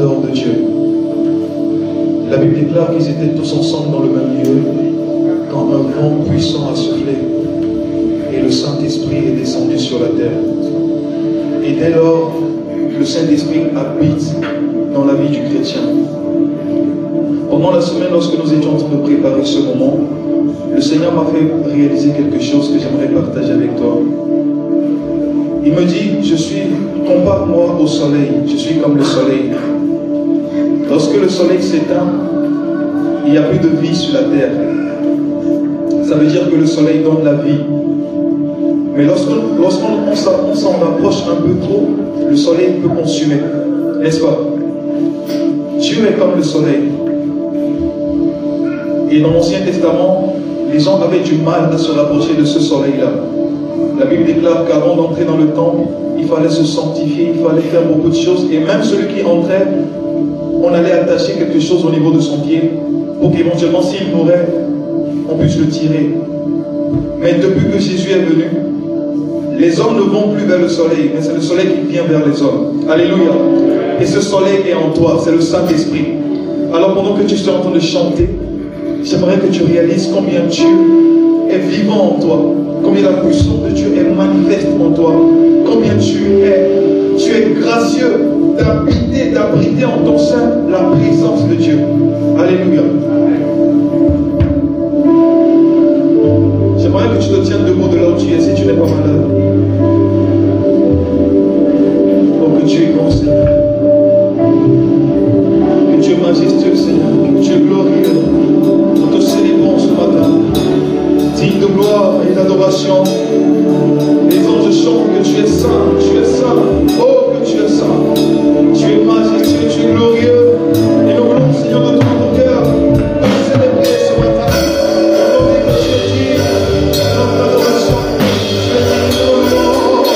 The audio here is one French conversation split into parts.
dehors de Dieu. La Bible déclare qu'ils étaient tous ensemble dans le même lieu quand un vent puissant a soufflé et le Saint-Esprit est descendu sur la terre. Et dès lors, le Saint-Esprit habite dans la vie du chrétien. Pendant la semaine, lorsque nous étions en train de préparer ce moment, le Seigneur m'a fait réaliser quelque chose que j'aimerais partager avec toi. Il me dit, compare-moi au soleil, je suis comme le soleil. Lorsque le soleil s'éteint, il n'y a plus de vie sur la terre. Ça veut dire que le soleil donne la vie. Mais lorsqu'on s'en rapproche un peu trop, le soleil peut consumer. N'est-ce pas? Dieu est comme le soleil. Et dans l'Ancien Testament, les gens avaient du mal à se rapprocher de ce soleil-là. La Bible déclare qu'avant d'entrer dans le temple, il fallait se sanctifier, il fallait faire beaucoup de choses. Et même celui qui entrait, on allait attacher quelque chose au niveau de son pied pour qu'éventuellement, s'il mourait, on puisse le tirer. Mais depuis que Jésus est venu, les hommes ne vont plus vers le soleil, mais c'est le soleil qui vient vers les hommes. Alléluia. Et ce soleil est en toi, c'est le Saint-Esprit. Alors pendant que tu es en train de chanter, j'aimerais que tu réalises combien Dieu est vivant en toi, combien la puissance de Dieu est manifeste en toi, combien tu es gracieux d'abriter en ton sein la présence de Dieu. Alléluia. J'aimerais que tu te tiennes debout de là où tu es, si tu n'es pas malade. Oh, que Dieu est bon, Seigneur. Que Dieu est majestueux, Seigneur. Que Dieu est glorieux. Nous te célébrons ce matin. Digne de gloire et d'adoration. Les anges chantent que tu es saint, tu es saint. Oh, que tu es saint. Tu es majestueux, tu es glorieux. Et nous voulons, Seigneur, de tout notre cœur, te célébrer ce matin. Honorer que tu es digne de notre adoration. Tu es digne de notre gloire.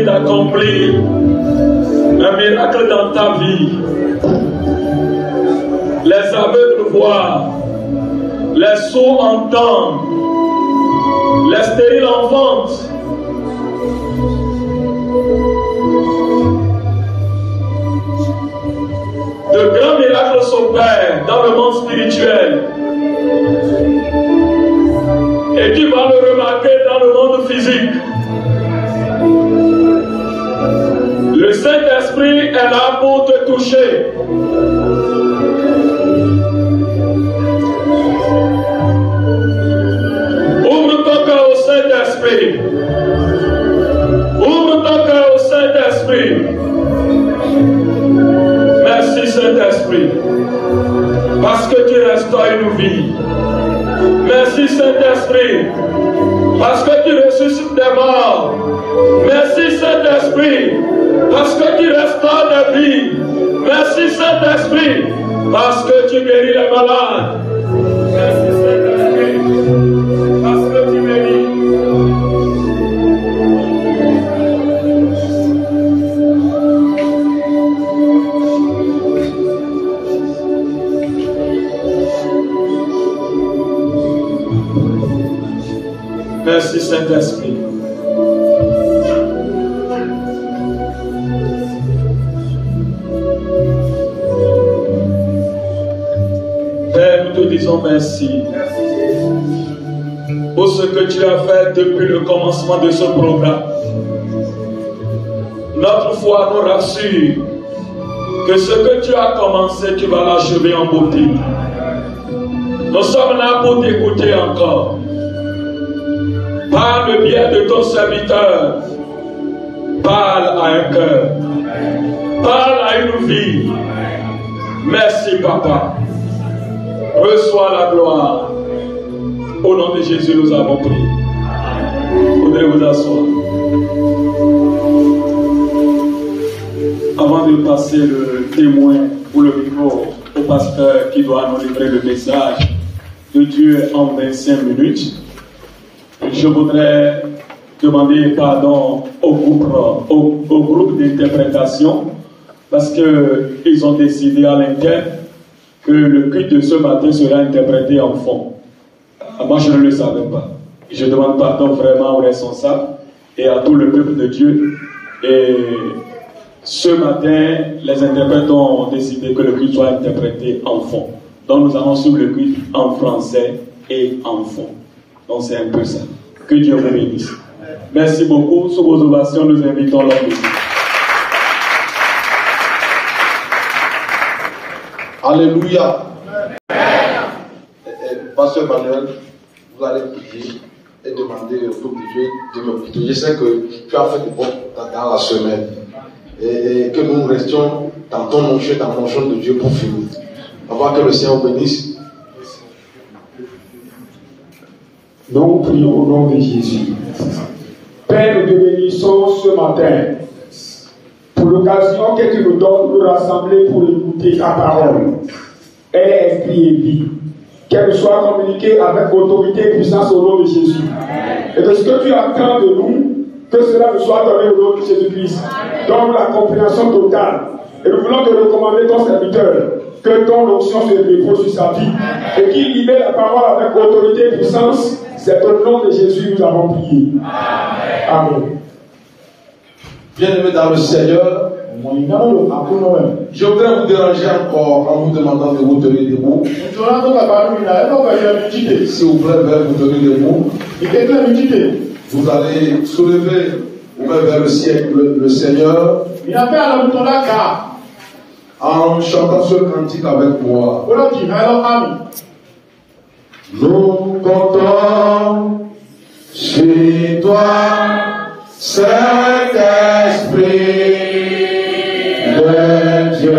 d'accomplir un miracle dans ta vie. Les aveugles voient, les sourds entendent, les stériles enfantent. De grands miracles s'opèrent dans le monde spirituel. Et tu vas le remarquer dans le monde physique. Le Saint-Esprit est là pour te toucher. Ouvre ton cœur au Saint-Esprit. Ouvre ton cœur au Saint-Esprit. Merci Saint-Esprit, parce que tu restaures une vie. Merci Saint-Esprit, parce que tu ressuscites des morts. Merci Saint-Esprit, parce que tu restaures des vies. Merci Saint-Esprit, parce que tu guéris les malades. Merci Saint-Esprit, parce que tu guéris. Merci Saint-Esprit. Père, nous te disons merci pour ce que tu as fait depuis le commencement de ce programme. Notre foi nous rassure que ce que tu as commencé, tu vas l'achever en beauté. Nous sommes là pour t'écouter encore. Par le biais de ton serviteur, parle à un cœur, parle à une vie. Merci Papa. Reçois la gloire. Au nom de Jésus, nous avons prié. Vous voudrez vous asseoir. Avant de passer le témoin ou le micro au pasteur qui doit nous livrer le message de Dieu en 25 minutes, je voudrais demander pardon au groupe d'interprétation parce qu'ils ont décidé à l'interne que le culte de ce matin sera interprété en fond. Moi, je ne le savais pas. Je demande pardon vraiment aux responsables et à tout le peuple de Dieu. Et ce matin, les interprètes ont décidé que le culte soit interprété en fond. Donc, nous allons suivre le culte en français et en fond. Donc, c'est un peu ça. Que Dieu vous bénisse. Merci beaucoup. Sous vos ovations, nous invitons l'homme de Dieu. Alléluia. Pasteur Manuel, vous allez prier et demander au peuple de Dieu de me prier. Je sais que tu as fait du bon dans la semaine. Et que nous restions dans ton nom, dans le nom de Dieu pour finir. Avant que le Seigneur vous bénisse. Nous prions au nom de Jésus. Père, nous te bénissons ce matin pour l'occasion que tu nous donnes de nous rassembler pour écouter ta parole. Elle est esprit et vie. Qu'elle soit communiquée avec autorité et puissance au nom de Jésus. Et que ce que tu attends de nous, que cela nous soit donné au nom de Jésus-Christ. Donne la compréhension totale. Et nous voulons te recommander ton serviteur. Que ton onction se dépose sur sa vie. Et qu'il libère la parole avec autorité et puissance. C'est au nom de Jésus que nous avons prié. Amen. Bien-aimés dans le Seigneur, je voudrais vous déranger encore en vous demandant de vous tenir debout. S'il vous plaît, vers vous tenir debout. Vous allez soulever vous mains vers le ciel, le Seigneur, en chantant ce cantique avec moi. Nous comptons sur toi, Saint-Esprit de Dieu,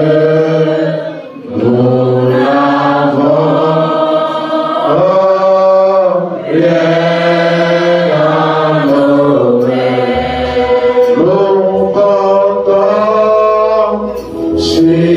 nous l'avons. Je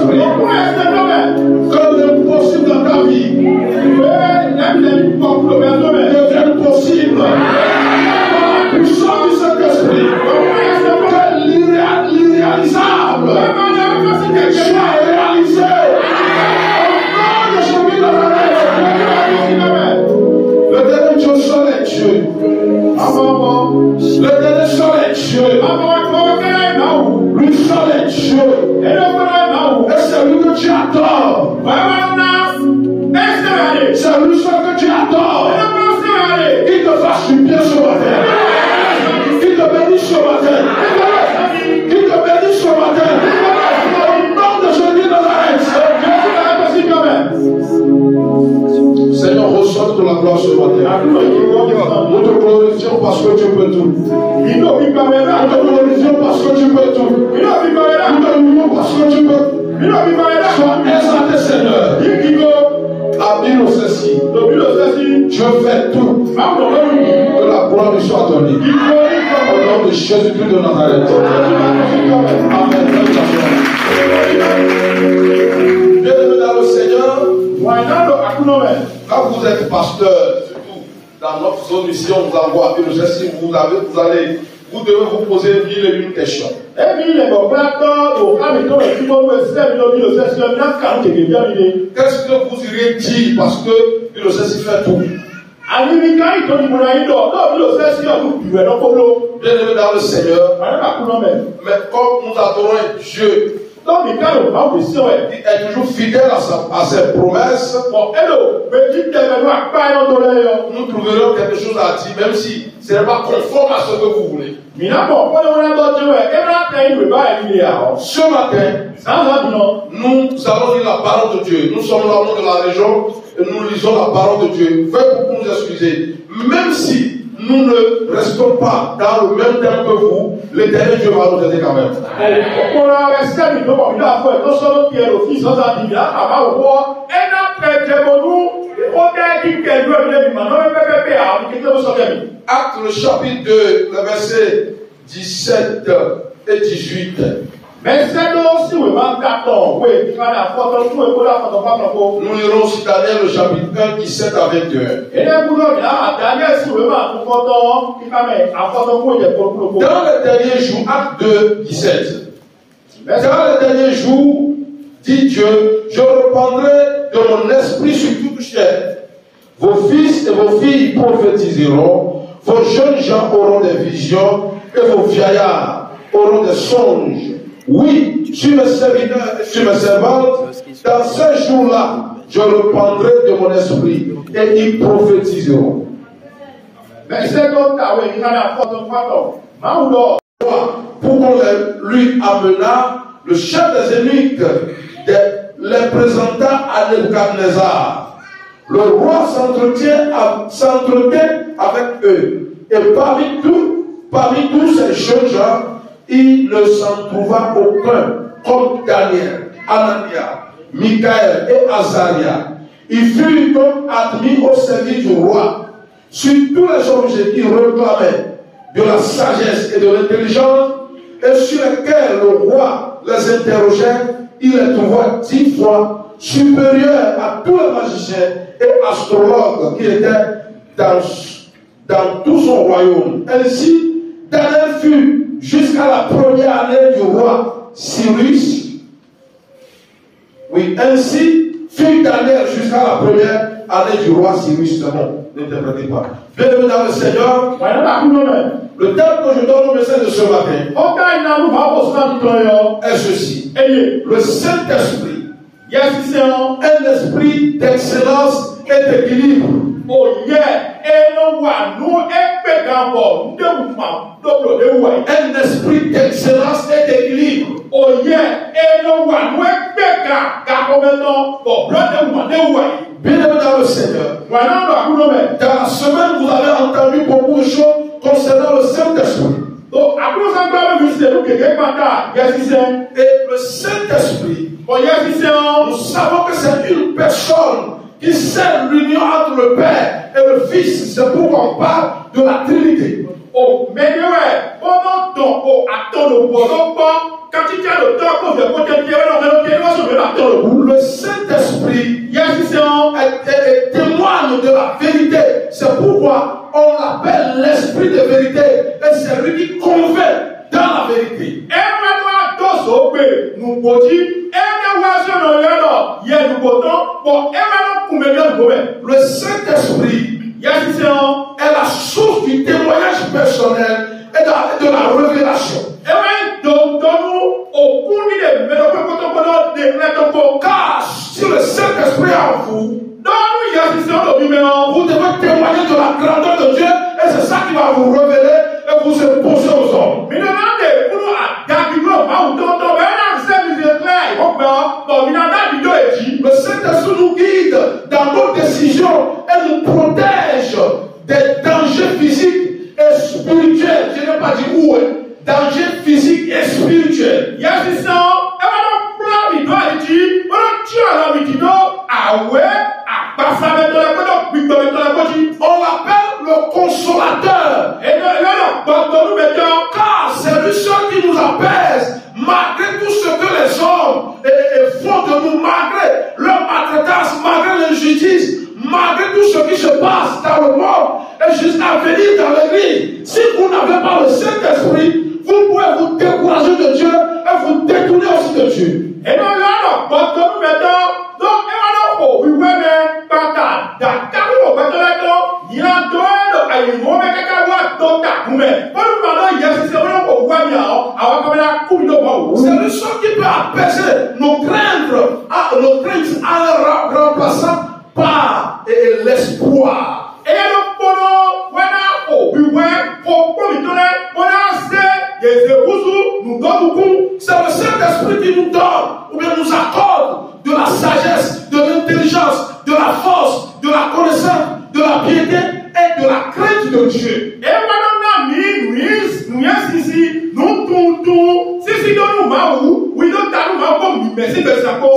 Saint-Esprit. Que l'impossible dans ta vie devienne possible. Puissant du Saint-Esprit. Que l'irréalisable soit réalisé. Au nom de Jésus de Nazareth. Le dernier Dieu seul est Dieu. Le dernier seul est Dieu. Lui seul est Dieu. Et c'est lui que tu adores. C'est lui seul que tu adores. Il te fasse du bien ce matin. Il te bénisse ce matin. Il te bénisse ce matin. Au nom de Jésus de Nazareth. Seigneur, reçois de la gloire ce matin. Nous te glorifions parce que tu peux tout. Nous te glorifions parce que tu peux tout. Nous te louons parce que tu peux. Sois exalté, Seigneur. Habile au ceci. Dieu fait tout. Que la gloire lui soit donnée. Au nom de Jésus-Christ de Nazareth. Amen. Bienvenue dans le Seigneur. Quand vous êtes pasteur, surtout dans notre zone ici, on vous envoie à ceci, vous devez vous poser 1001 questions. Qu'est-ce que vous iriez dire parce que le ceci fait tout? Bien-aimé dans le Seigneur, mais comme nous adorons Dieu, il est toujours fidèle à ses promesses. Nous trouverons quelque chose à dire, même si ce n'est pas conforme à ce que vous voulez. Ce matin, nous allons lire la parole de Dieu. Nous sommes là au nom de la région et nous lisons la parole de Dieu. Veuillez pour nous excuser. Même si nous ne restons pas dans le même temps que vous, l'Éternel Dieu va nous aider quand même. Acte le chapitre 2, le verset 17 et 18. Nous lirons aussi Daniel le chapitre 1, 17 à 21. Dans les derniers jours, acte 2, 17. Dans les derniers jours, dit Dieu, je reprendrai de mon esprit sur toute chair. Vos fils et vos filles prophétiseront, vos jeunes gens auront des visions et vos vieillards auront des songes. Oui, sur mes serviteurs et sur mes servantes, dans ces jours-là, je reprendrai de mon esprit et ils prophétiseront. Pour qu'on lui amena, le chef des eunuques les présenta à Nebuchadnezzar. Le roi s'entretient avec eux. Et parmi tous ces jeunes gens, il ne s'en trouva aucun comme Daniel, Anania, Michaël et Azaria. Il fut donc admis au service du roi. Sur tous les objets qui réclamaient de la sagesse et de l'intelligence, et sur lesquels le roi les interrogeait, il les trouva 10 fois supérieurs à tous les magiciens et astrologues qui étaient dans tout son royaume. Ainsi, Daniel fut jusqu'à la première année du roi Cyrus. Oui, ainsi fut Daniel jusqu'à la première année du roi Cyrus. C'est bon, n'interprétez pas. Bienvenue dans le Seigneur. Le thème que je donne au message de ce matin est ceci. Le Saint-Esprit. Un esprit d'excellence et d'équilibre. Un esprit d'excellence et d'équilibre. Bien-aimé dans le Seigneur, dans la semaine, vous avez entendu beaucoup de choses concernant le Saint-Esprit. Et le Saint-Esprit, nous savons que c'est une personne qui sert l'union entre le Père et le Fils. C'est pourquoi on parle de la Trinité. Le Saint-Esprit est la source du témoignage personnel et de la révélation. Car si le Saint-Esprit est en vous, vous devez témoigner de la grandeur de Dieu et c'est ça qui va vous révéler et vous imposer aux hommes. Le Saint-Esprit nous guide dans nos décisions et nous protège des dangers physiques et spirituels. Je n'ai pas dit où est. Dangers physiques et spirituels. On l'appelle le consolateur. Car c'est lui seul qui nous apaise malgré tout ce que les hommes font de nous, malgré leur maltraitance, malgré l'injustice, malgré tout ce qui se passe dans le monde et jusqu'à venir dans l'église. Si vous n'avez pas le Saint-Esprit, vous pouvez vous décourager de Dieu et vous détourner aussi de Dieu. C'est le seul qui peut apaiser nos craintes en remplaçant par l'espoir. C'est le Saint-Esprit qui nous donne ou bien nous accorde de la sagesse, de l'intelligence, de la force, de la connaissance, de la piété et de la crainte de Dieu.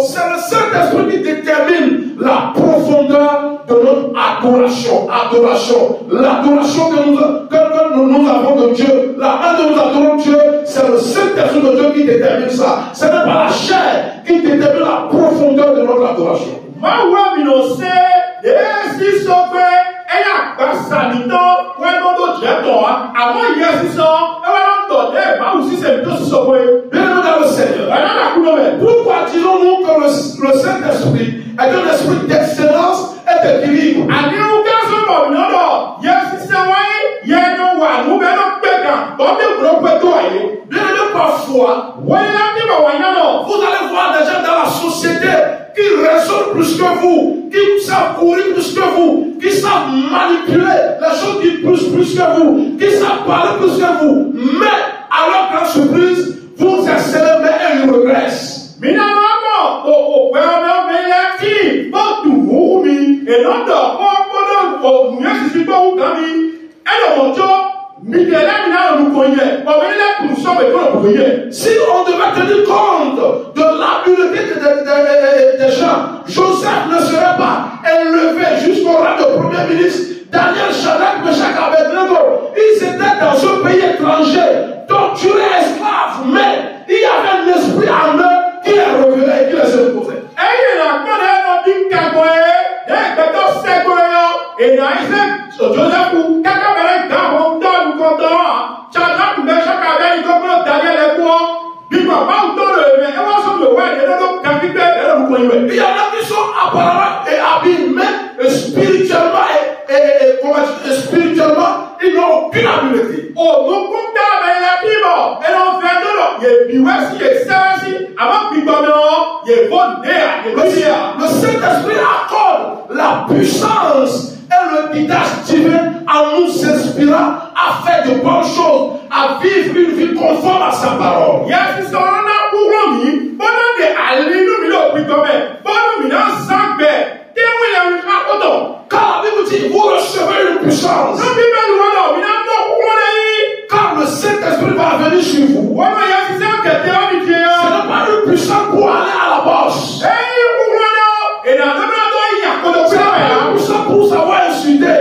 C'est le Saint-Esprit qui détermine la profondeur de notre adoration. L'adoration que nous avons de Dieu, la main de nous adorons Dieu, c'est le Saint-Esprit de Dieu qui détermine ça. Ce n'est pas la chair qui détermine la profondeur de notre adoration. Bienvenue dans le Seigneur. Pourquoi disons-nous que le Saint-Esprit est un esprit d'excellence et d'équilibre? Bienvenue parfois, vous allez voir des gens dans la société qui raisonnent plus que vous, qui savent courir plus que vous, qui savent manipuler les choses qui poussent plus que vous, qui savent parler plus que vous, mais à leur grande surprise, vous excellez, mais ils regressent. Si on devait tenir compte de l'habileté des gens, Joseph ne serait pas élevé jusqu'au rang de premier ministre. Daniel, Shadrach, Meshach, Abednego, ils étaient dans un pays étranger, torturés, esclaves, mais il y avait un esprit en eux qui les révélait et qui les imposait. Il y en a qui sont apparemment et habiles, mais spirituellement et spirituellement, ils n'ont aucune habileté. Le Saint-Esprit accorde la puissance et le guidage divin en nous inspirant à faire de bonnes choses, à vivre une vie conforme à sa parole. Car la Bible dit, vous recevez une puissance. Car le Saint-Esprit va venir sur vous. Ce n'est pas une puissance pour aller à la bosse. C'est pas une puissance pour savoir insulter.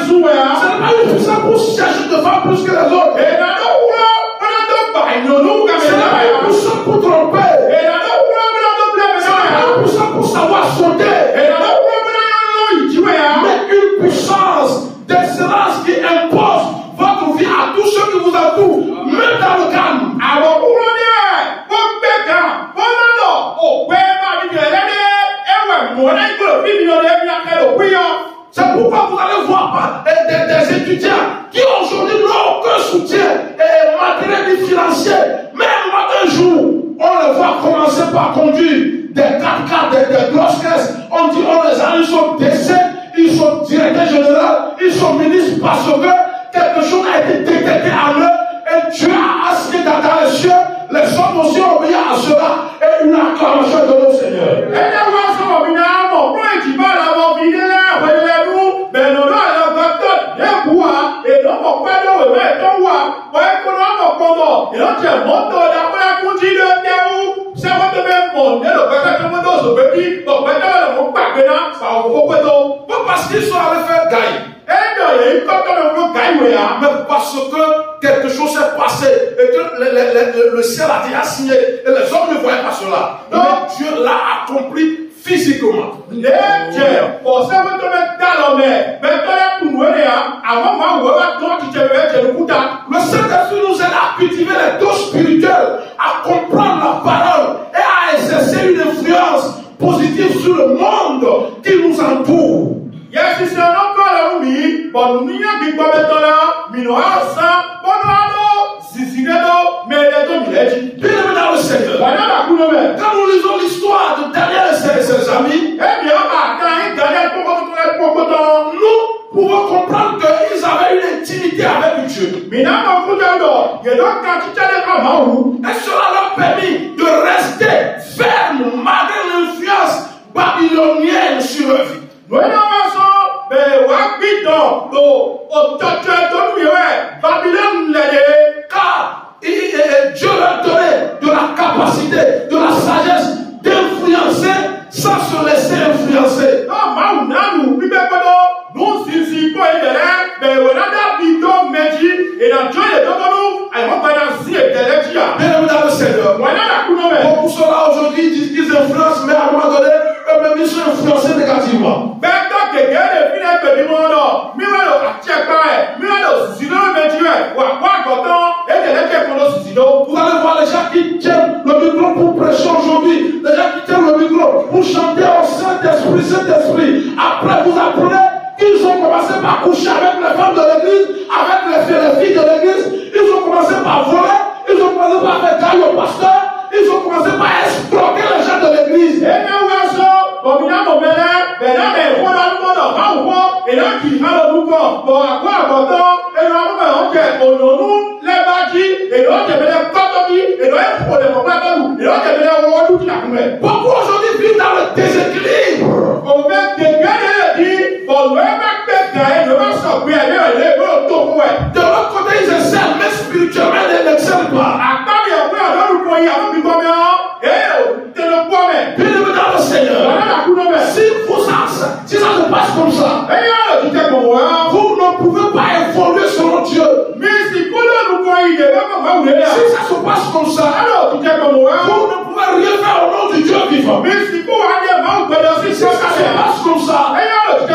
Ce n'est pas une puissance pour chercher de faire plus que les autres. C'est pas une puissance commencé par conduire des 4x4, des grosses caisses. On dit, on les a, ils sont décès, ils sont directeurs généraux, ils sont ministres parce que quelque chose a été détecté en eux et Dieu a assigné dans les cieux. Les hommes aussi ont obéi à cela et une acclamation de nos Seigneur. Pas parce qu'ils sont allés faire gaille. Mais parce que quelque chose s'est passé et que le ciel a déjà signé et les hommes ne voyaient pas cela. Mais Dieu l'a accompli physiquement. Le Saint-Esprit nous aide à cultiver les dons spirituels, à comprendre la parole et à exercer une influence positive sur le monde qui nous entoure. Bien-aimés dans le Seigneur, quand nous lisons l'histoire de Daniel et ses amis, nous pouvons comprendre qu'ils avaient une intimité avec Dieu. Et cela leur permet de rester fermes malgré l'influence babylonienne sur leur vie. Car Dieu leur donnait de la capacité, de la sagesse d'influencer sans se laisser influencer. Bienvenue dans le Seigneur. Beaucoup sont là aujourd'hui, disent qu'ils influencent, mais à un moment donné, eux-mêmes ils sont influencés négativement. Vous allez voir les gens qui tiennent le micro pour prêcher aujourd'hui, les gens qui tiennent le micro pour chanter au Saint-Esprit, Saint-Esprit. Après, vous apprenez qu'ils ont commencé par coucher avec les femmes de l'église, avec les filles de l'église. Ils ont commencé par voler, ils ont commencé par faire taille au pasteur, ils ont commencé par escroquer les gens de l'église. Beaucoup aujourd'hui vivent dans le déséquilibre. De l'autre côté, ils excellent, mais spirituellement, ils n'excellent pas. Bienvenue dans le Seigneur. Si ça se passe comme ça, vous ne pouvez pas évoluer selon Dieu. Si ça se passe comme ça, vous ne pouvez rien faire au nom du Dieu vivant. Si ça se passe comme ça, à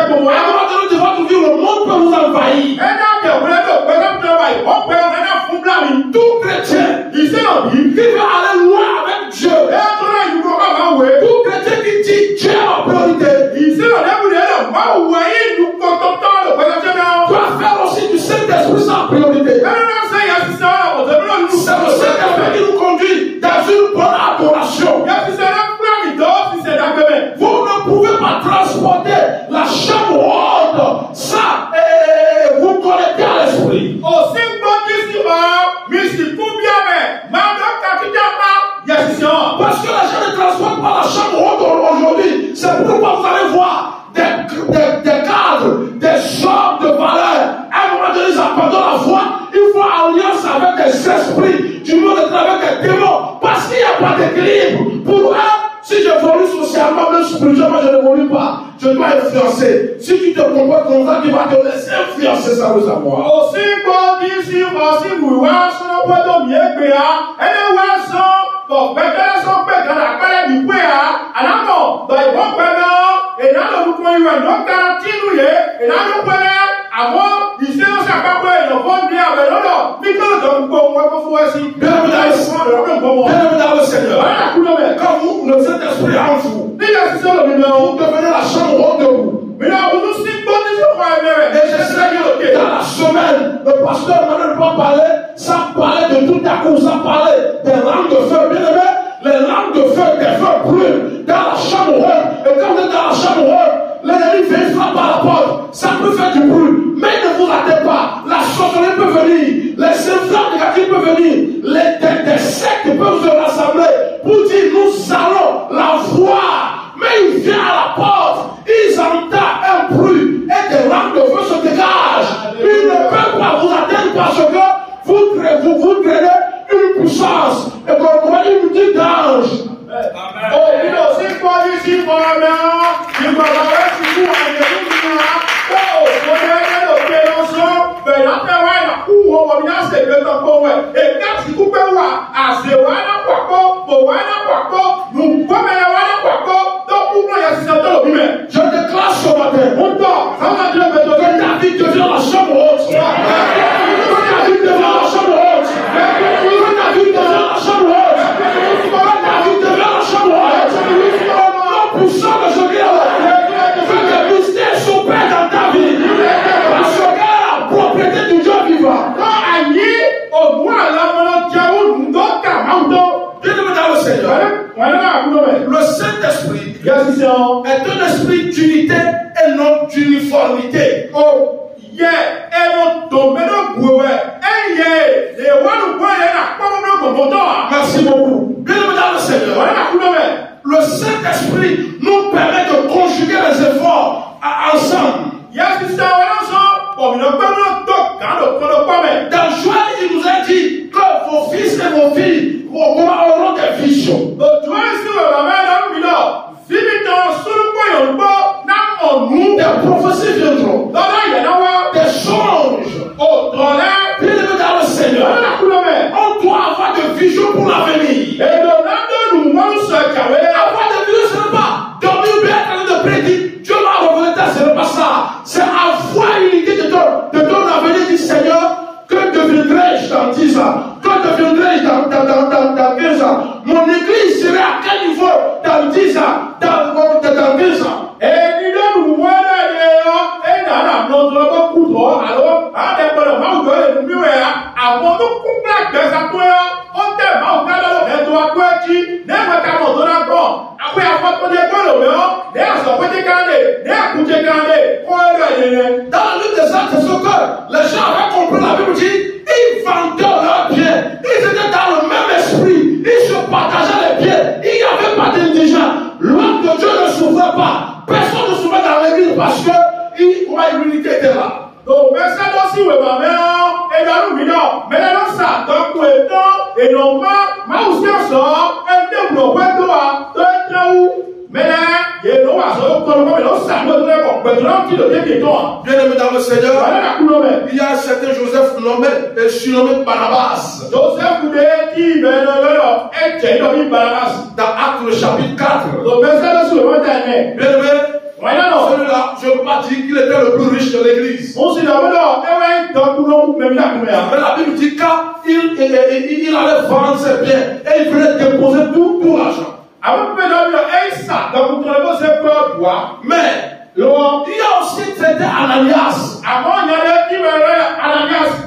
un moment donné de votre vie, le monde peut vous envahir. Tout chrétien qui veut aller loin avec Dieu, tout chrétien qui dit Dieu est ma priorité, doit faire aussi du Saint-Esprit sa priorité. C'est le Saint-Esprit qui nous conduit dans une bonne adoration. Vous ne pouvez pas transporter la chambre haute sans vous connecter à l'esprit. Parce que les gens ne transportent pas la chambre haute aujourd'hui. C'est pourquoi vous allez voir des cadres, des hommes de valeur. À un moment donné, ils abandonnent la foi. Ils font alliance avec des esprits du monde et avec des démons. Parce qu'il n'y a pas d'équilibre. Pour eux, si j'évolue socialement, même spirituellement, je n'évolue pas. Je dois influencer. Si tu te comportes comme ça, tu vas te laisser influencer sans le savoir. Bienvenue dans le Seigneur. Quand vous, le Saint-Esprit est en vous, vous devenez la chambre haute de vous. Et je sais que dans la semaine, le pasteur ne peut pas parler sans parler de tout à coup, sans parler des langues de feu. Bien aimé, les langues de feu des battez pas, la sorcellerie peut venir, les influences négatives peuvent venir, des sectes peuvent se rassembler pour dire nous allons la voir. Mais il vient à la porte, ils entendent un bruit et des lampes de feu se dégagent. Ils ne peuvent pas vous atteindre parce que vous traînez une puissance et vous voyez une petite ange. Oh, you know, c'est quoi ici pour la main? Il va avoir si vous avez une oh, vous avez une opération, mais la paix, la cour, on va bien se lever encore, et quand si vous pouvez voir, à ce wana kwako, pour wana kwako, nous pouvons wana kwako, donc pour nous, il y a 6 ans au bimé. Je déclare ce matin, Ça va dire, mais que David devient la chambre haute. Que David devient la chambre haute. Que David devient la chambre haute. Que David devient la chambre haute. Non puissant de ce Dieu. Que les mystères s'opèrent dans ta vie. Parce que la propriété du Dieu vivant. au moins la Dieu donc Bien-aimé dans le Seigneur, le Saint-Esprit est un esprit d'unité et non d'uniformité. Oh, yeah, et non domaine boué, et yeah, les one boy et la Merci beaucoup. Bien-aimé dans le Seigneur, le Saint-Esprit nous permet de conjuguer les efforts ensemble. Dans Joël, il nous a dit que vos fils et vos filles auront des visions. Des prophéties viendront. Des songes. Bien-aimé dans le Seigneur, on doit avoir des visions pour l'avenir. Avoir des visions, ce n'est pas dormir ou bien être en train de prédire. Dieu m'a révélé ça, ce n'est pas ça. C'est avoir une idée de ton avenir, dit Seigneur. Que deviendrai-je dans 10 ans? Que deviendrai-je dans 15 ans? Mon église serait à quel niveau dans 10 ans? Dans 15 ans? Dans le livre des Actes, c'est ce que les gens avaient compris. La Bible dit, ils vendaient leurs biens. Ils étaient dans le même esprit. Ils se partageaient les biens. Il n'y avait pas d'indigents. L'homme de Dieu ne souffrait pas. Personne ne souffrait dans l'église parce que l'unité était là. Donc, mais ça aussi, oui, ma mère, et dans le milieu, mais là, ça, donc, et non pas, ma aussi, on sort, et développe, toi, mais là, il y a non, mais non, ça, mais non, qui le dit, Bien-aimé dans le Seigneur, il y a un certain Joseph nommé, surnommé Barnabas. Joseph voulait dire, mais non, et tu es nommé Barnabas. Dans Actes le chapitre 4. Donc, mais ça, le souvent, Bien-aimé, celui-là, je ne peux pas dire qu'il était le plus riche de l'église. On s'est dit, mais la Bible dit qu'il allait vendre ses biens et il voulait déposer tout l'argent. Mais il y a aussi traité Ananias.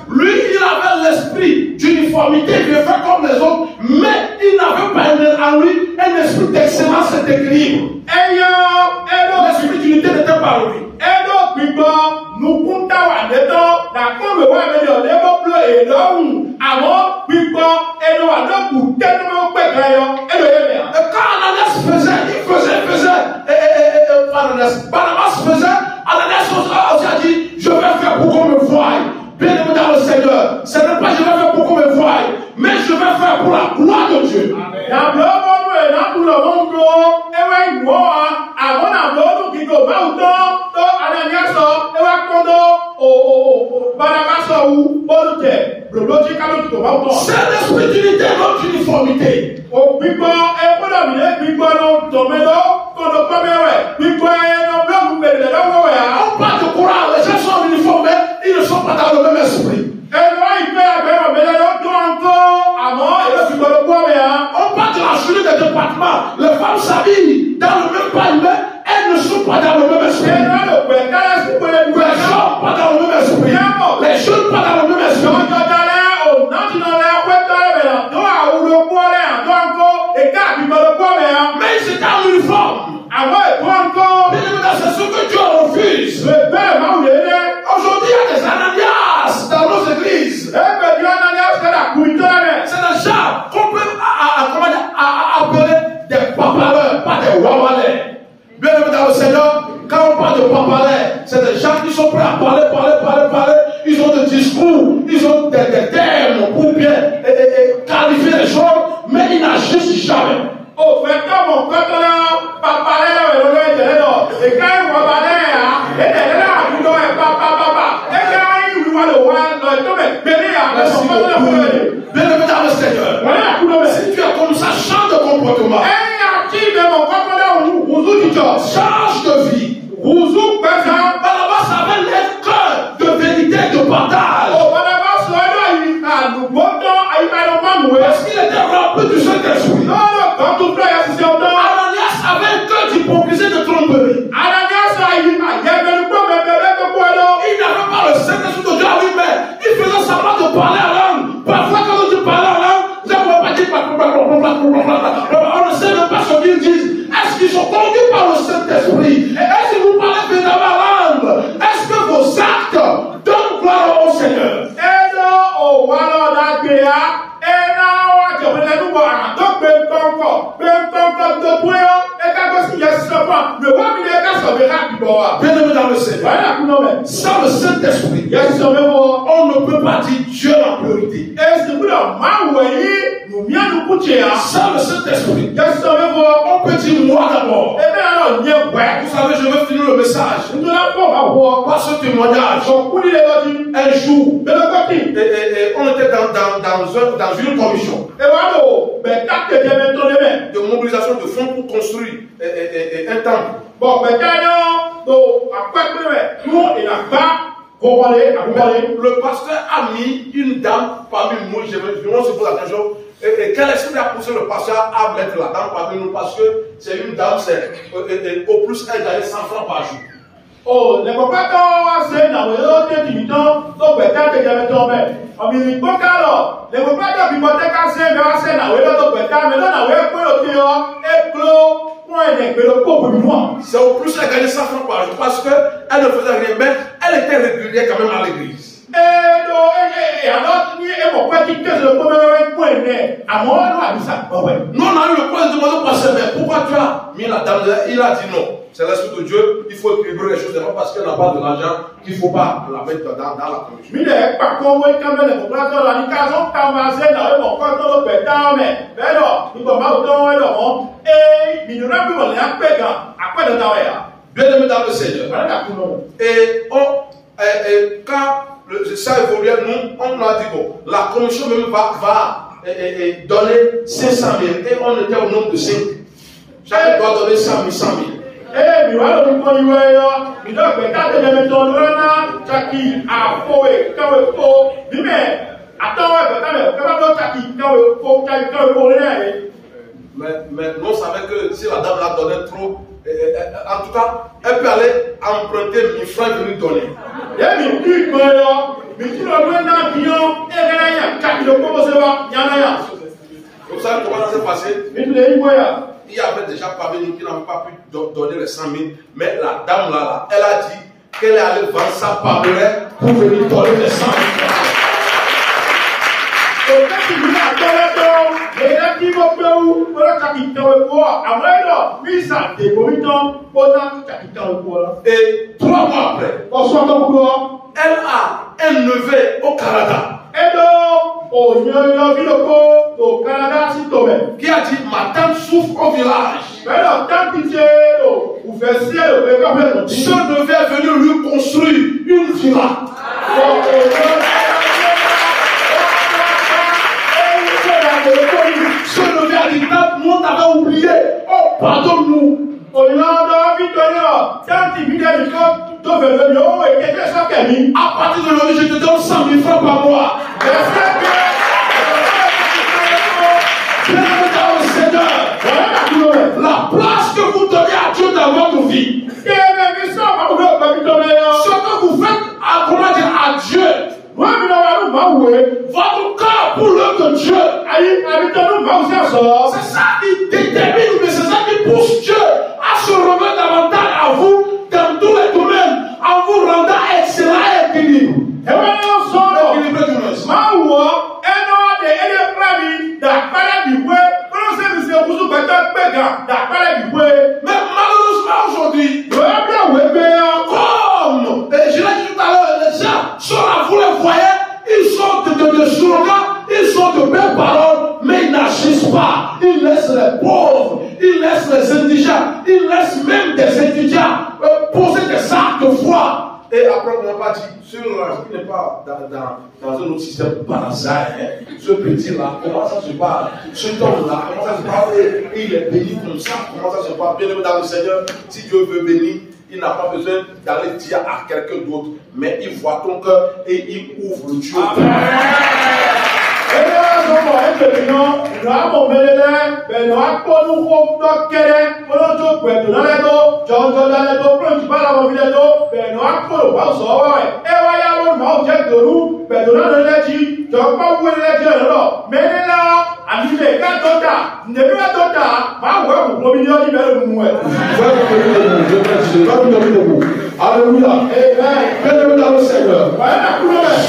Lui, il avait l'esprit d'uniformité, il devait faire comme les autres, mais il n'avait pas en lui un esprit d'excellence et d'équilibre. L'esprit d'unité n'était pas en lui. Et quand Ananias faisait, Barnabas faisait, Ananias aussi a dit, je vais faire pour qu'on me voie. Bien-aimé dans le Seigneur, ce n'est pas je vais faire pour qu'on me voie, mais je vais faire pour la gloire de Dieu. C'est l'esprit d'unité, non d'uniformité. On parle de courage, les gens sont uniformés, ils ne sont pas dans le même esprit. On parle de la journée des départements, les femmes s'habillent dans le même panier, elles ne sont pas dans le même esprit. Les gens pas dans le même esprit. Les jeunes pas dans le même esprit. Mais ils étaient en uniforme. C'est ce que Dieu refuse. Aujourd'hui, il y a des Ananias Au fait, mon côté là, papa là, et quand il voit là, et là, vous doit papa, et quand il voit le roi, Merci beaucoup. Bien-aimé dans le Seigneur. Si tu as comme ça, change de comportement. Change de vie. Barnabas avait les cœurs de vérité et de partage. Parce qu'il était rempli du Saint-Esprit. Ananias avait un cœur d'hypocrisie et de tromperie. Il n'avait pas le Saint-Esprit de Dieu à lui-même. Il faisait semblant de parler en langue. Parfois, quand tu parles en langue, vous n'avez pas dit on ne sait même pas ce qu'ils disent. Est-ce qu'ils sont conduits par le Saint-Esprit? Est-ce que vous parlez véritablement en langue? Est-ce que vos actes donnent gloire au Seigneur? Bien-aimé dans le Seigneur, sans le Saint-Esprit, on ne peut pas dire Dieu en priorité. Sans le Saint-Esprit, on peut dire moi d'abord. Vous savez, je veux finir le message par ce témoignage. Un jour, on était dans une commission de mobilisation de fonds pour construire un temple. Le pasteur a mis une dame parmi nous. Je me pose la question. Et quel esprit a poussé le pasteur à mettre la dame parmi nous? Parce que c'est une dame, au plus elle gagne 100 francs par jour. Oh, les copains, c'est dans le temps, donc, les c'est au plus elle gagnait 100 francs par jour parce qu'elle ne faisait rien, mais elle était régulière quand même à l'église. Nous, on a eu le point de demander au pasteur, mais pourquoi tu as mis la dame là? Il a dit non. C'est l'Esprit de Dieu, il faut équilibrer les choses. C'est pas parce qu'elle n'a pas de l'argent qu'il ne faut pas la mettre dans la commission. Bien-aimé dans le Seigneur. Et quand ça évoluait, nous, on a dit bon, la commission même va donner 500 000. Et on était au nombre de 5. Chacun doit donner 100 000, 100 000. Mais nous on savait que si la dame la donnait trop, en tout cas, elle peut aller emprunter 1000 francs et lui donner. Vous savez comment ça s'est passé? Il y avait déjà parmi nous qui n'avaient pas pu donner les 100 000, mais la dame là, elle a dit qu'elle allait vendre sa parole pour venir donner les 100 000. Et 3 mois après, elle a un neveu au Canada qui a dit ma tante souffre au village. Ce neveu est venu lui construire une villa. Ce neveu a dit tante, nous on t'avait oublié. Oh, pardonne-nous. À partir de aujourd'hui, je te donne 100 000 francs par mois. La place que vous donnez à Dieu dans votre vie, ce que vous faites à Dieu, votre cœur pour l'œuvre de Dieu, c'est ça qui détermine, mais c'est ça qui pousse Dieu à se remettre davantage à vous dans tous les domaines, en vous rendant excellent et équilibre. Mais malheureusement aujourd'hui, comme je l'ai dit tout à l'heure, les gens sont là, vous les voyez, ils sont de slogans, ils sont de belles paroles, mais ils n'agissent pas. Ils laissent les pauvres il laisse les indigents, il laisse même des étudiants poser des actes de foi. Et après, on n'a pas dit, celui-là qui n'est pas dans un autre système par hasard, ce petit-là, comment ça se passe? Cet homme-là, comment ça se passe? Et il est béni comme ça, comment ça se passe? Bien aimé dans le Seigneur, si Dieu veut bénir, il n'a pas besoin d'aller dire à quelqu'un d'autre, mais il voit ton cœur et il ouvre Dieu. Alléluia. Bienvenue dans le Seigneur.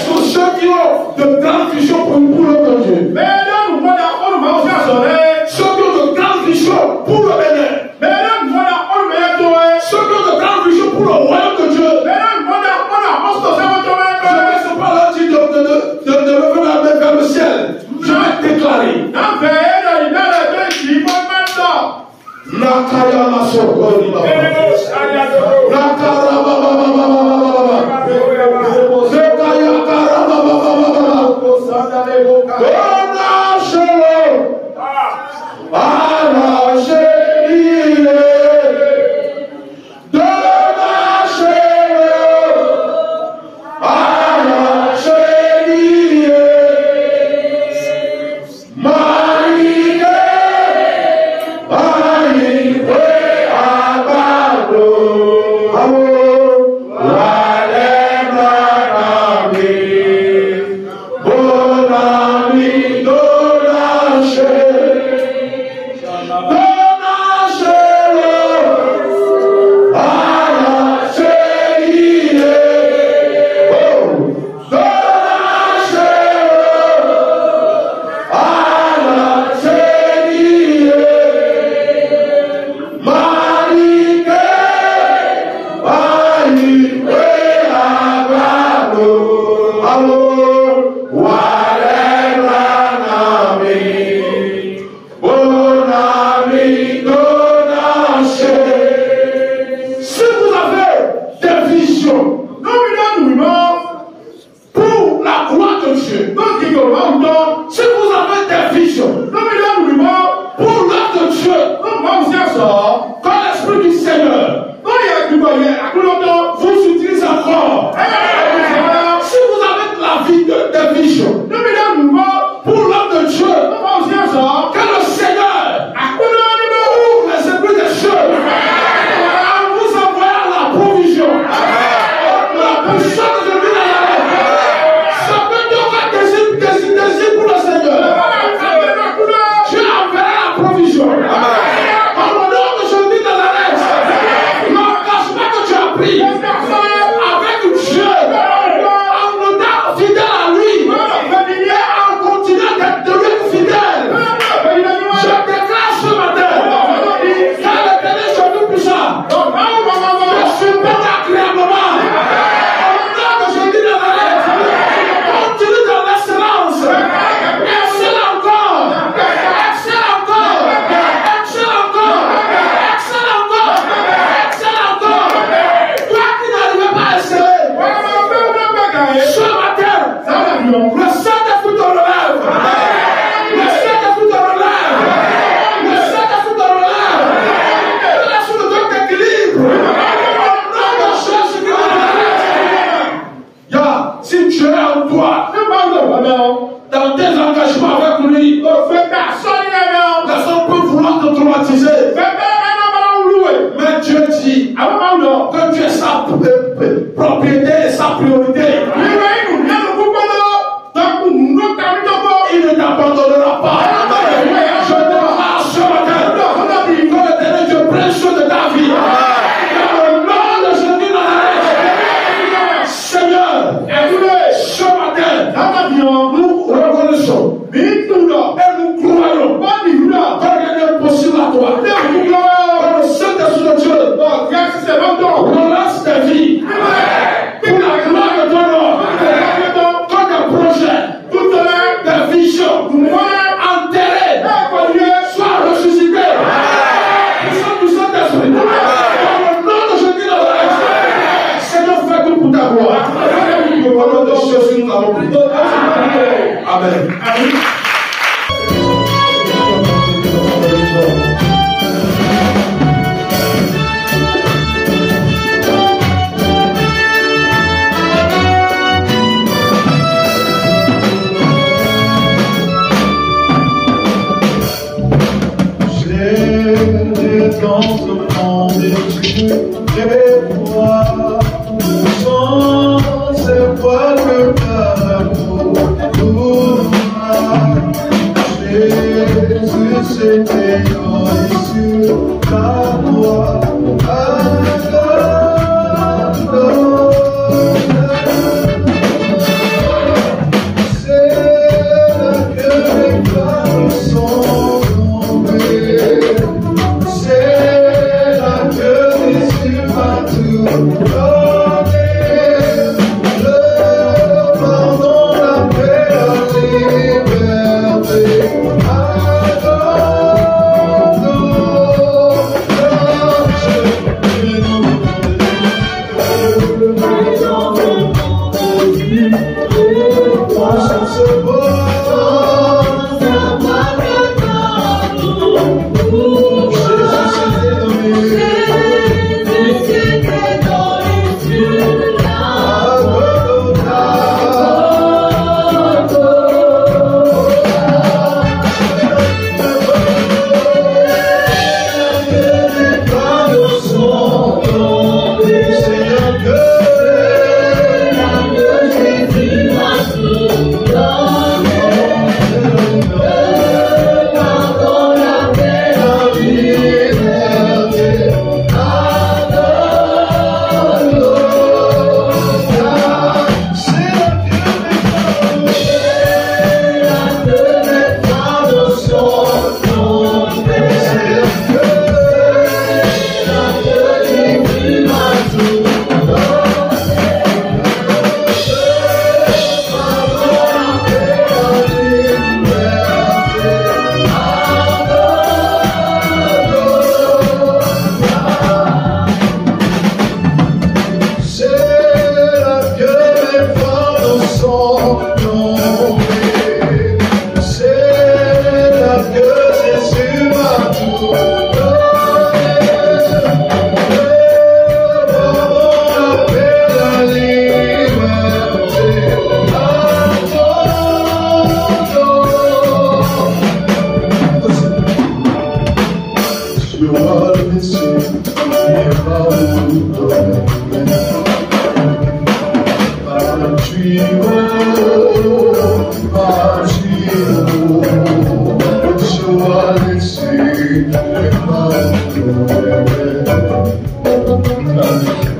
Tous ceux qui ont de grandes visions pour notre Dieu. Ceux qui ont de grandes visions pour le Bénin. Ceux qui ont de grandes visions pour le royaume de Dieu. Je ne sais pas leur dire de lever la main vers le ciel. Je vais déclarer. Nakaya Masokori Baba. Nakara Baba Baba. Sekaya Kara Baba Baba. Dona Shelo. Ala Sheli. Dona Shelo. Ala Sheli. Marie. Enterré, soit ressuscité. dans ce monde et tu les vois. Sans ces voix que par amour pour moi. Jésus s'était donné sur la croix.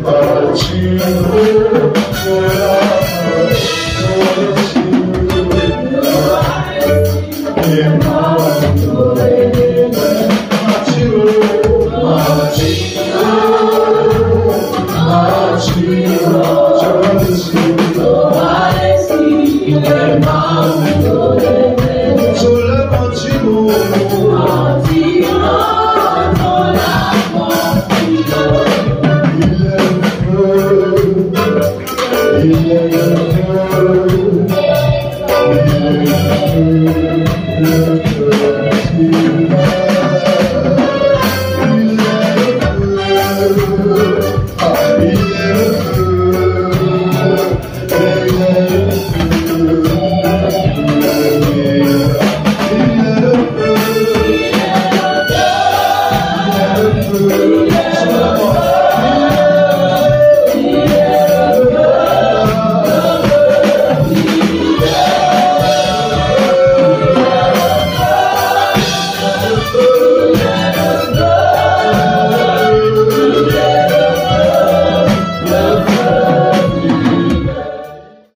But you